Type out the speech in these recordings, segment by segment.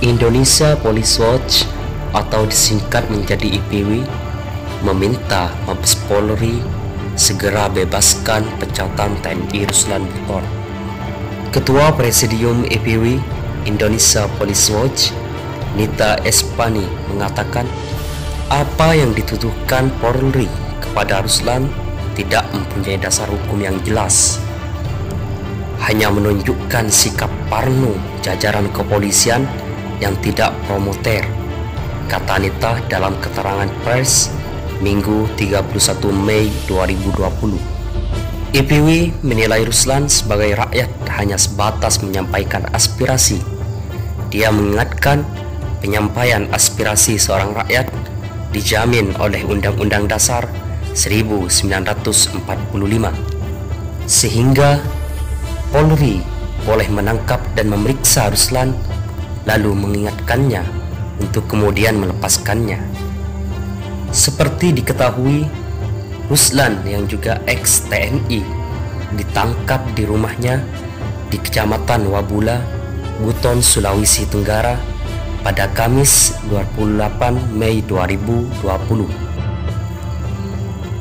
Indonesia Police Watch atau disingkat menjadi IPW meminta Mabes Polri segera bebaskan pencautan TNI Ruslan Buton. Ketua Presidium IPW Indonesia Police Watch, Nita Espani, mengatakan apa yang dituduhkan Polri kepada Ruslan tidak mempunyai dasar hukum yang jelas, hanya menunjukkan sikap parno jajaran kepolisian yang tidak promoter, kata Nita dalam keterangan pers Minggu 31 Mei 2020. IPW menilai Ruslan sebagai rakyat hanya sebatas menyampaikan aspirasi. Dia mengingatkan penyampaian aspirasi seorang rakyat dijamin oleh Undang-Undang Dasar 1945, sehingga Polri boleh menangkap dan memeriksa Ruslan lalu mengingatkannya untuk kemudian melepaskannya. Seperti diketahui, Ruslan yang juga ex-TNI ditangkap di rumahnya di Kecamatan Wabula, Buton, Sulawesi Tenggara pada Kamis 28 Mei 2020.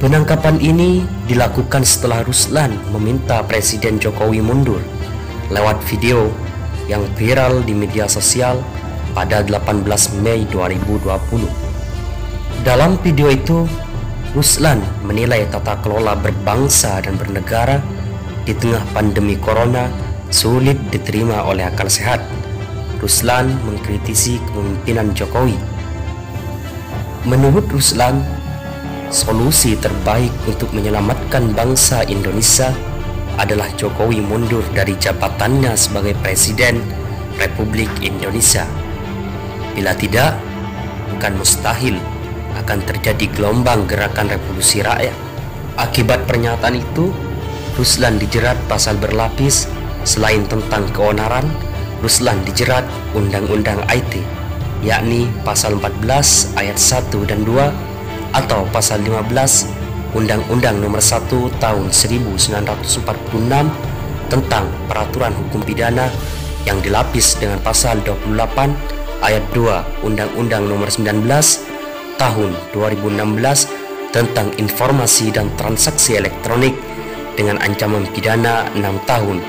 Penangkapan ini dilakukan setelah Ruslan meminta Presiden Jokowi mundur lewat video yang viral di media sosial pada 18 Mei 2020. Dalam video itu, Ruslan menilai tata kelola berbangsa dan bernegara di tengah pandemi corona sulit diterima oleh akal sehat. Ruslan mengkritisi kepemimpinan Jokowi. Menurut Ruslan, solusi terbaik untuk menyelamatkan bangsa Indonesia adalah Jokowi mundur dari jabatannya sebagai Presiden Republik Indonesia. Bila tidak, bukan mustahil akan terjadi gelombang gerakan revolusi rakyat. Akibat pernyataan itu, Ruslan dijerat pasal berlapis. Selain tentang keonaran, Ruslan dijerat Undang-Undang IT, yakni pasal 14 ayat 1 dan 2 atau pasal 15 Undang-Undang Nomor 1 Tahun 1946 tentang Peraturan Hukum Pidana yang dilapis dengan pasal 28 ayat 2 Undang-Undang Nomor 19 Tahun 2016 tentang Informasi dan Transaksi Elektronik dengan ancaman pidana 6 tahun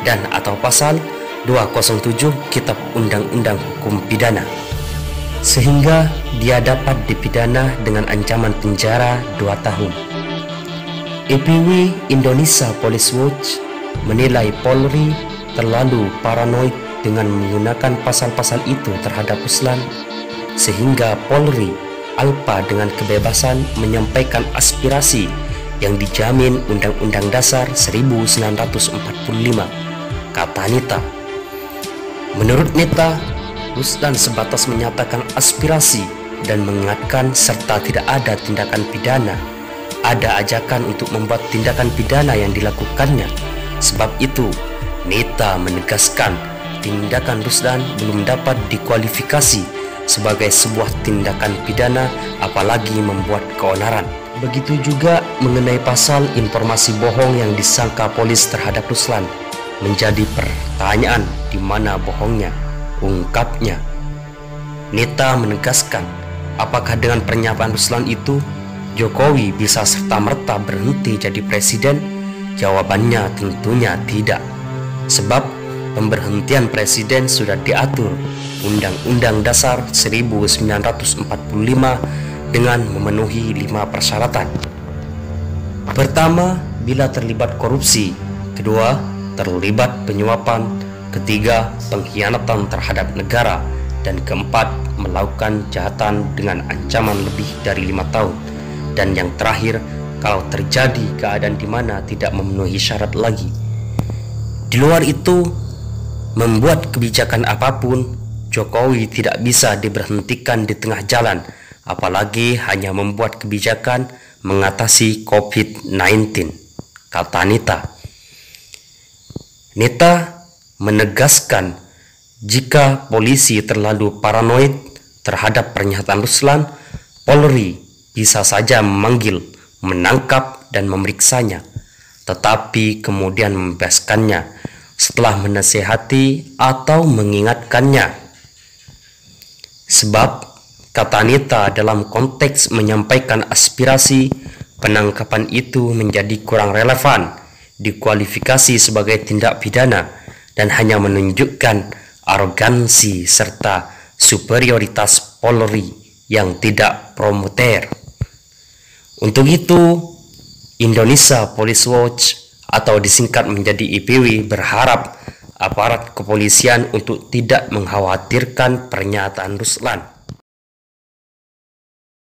dan atau pasal 207 Kitab Undang-Undang Hukum Pidana, sehingga dia dapat dipidana dengan ancaman penjara 2 tahun. IPW Indonesia Police Watch menilai Polri terlalu paranoid dengan menggunakan pasal-pasal itu terhadap Ruslan, sehingga Polri alpa dengan kebebasan menyampaikan aspirasi yang dijamin Undang-Undang Dasar 1945, kata Nita. Menurut Nita, Ruslan sebatas menyatakan aspirasi dan mengingatkan serta tidak ada tindakan pidana. Ada ajakan untuk membuat tindakan pidana yang dilakukannya. Sebab itu, Nita menegaskan tindakan Ruslan belum dapat dikualifikasi sebagai sebuah tindakan pidana, apalagi membuat keonaran. Begitu juga mengenai pasal informasi bohong yang disangka polis terhadap Ruslan. Menjadi pertanyaan di mana bohongnya, ungkapnya. Nita menegaskan, apakah dengan pernyataan Ruslan itu Jokowi bisa serta-merta berhenti jadi presiden? Jawabannya tentunya tidak. Sebab pemberhentian presiden sudah diatur Undang-Undang Dasar 1945 dengan memenuhi 5 persyaratan. Pertama, bila terlibat korupsi. Kedua, terlibat penyuapan. Ketiga, pengkhianatan terhadap negara. Dan keempat, melakukan kejahatan dengan ancaman lebih dari 5 tahun. Dan yang terakhir, kalau terjadi keadaan di mana tidak memenuhi syarat lagi. Di luar itu, membuat kebijakan apapun, Jokowi tidak bisa diberhentikan di tengah jalan, apalagi hanya membuat kebijakan mengatasi COVID-19, kata Nita. Nita menegaskan jika polisi terlalu paranoid terhadap pernyataan Ruslan, Polri bisa saja memanggil, menangkap, dan memeriksanya, tetapi kemudian membebaskannya setelah menasihati atau mengingatkannya. Sebab kata Anita dalam konteks menyampaikan aspirasi, penangkapan itu menjadi kurang relevan, dikualifikasi sebagai tindak pidana, dan hanya menunjukkan arogansi serta superioritas Polri yang tidak promoter. Untuk itu, Indonesia Police Watch atau disingkat menjadi IPW berharap aparat kepolisian untuk tidak mengkhawatirkan pernyataan Ruslan.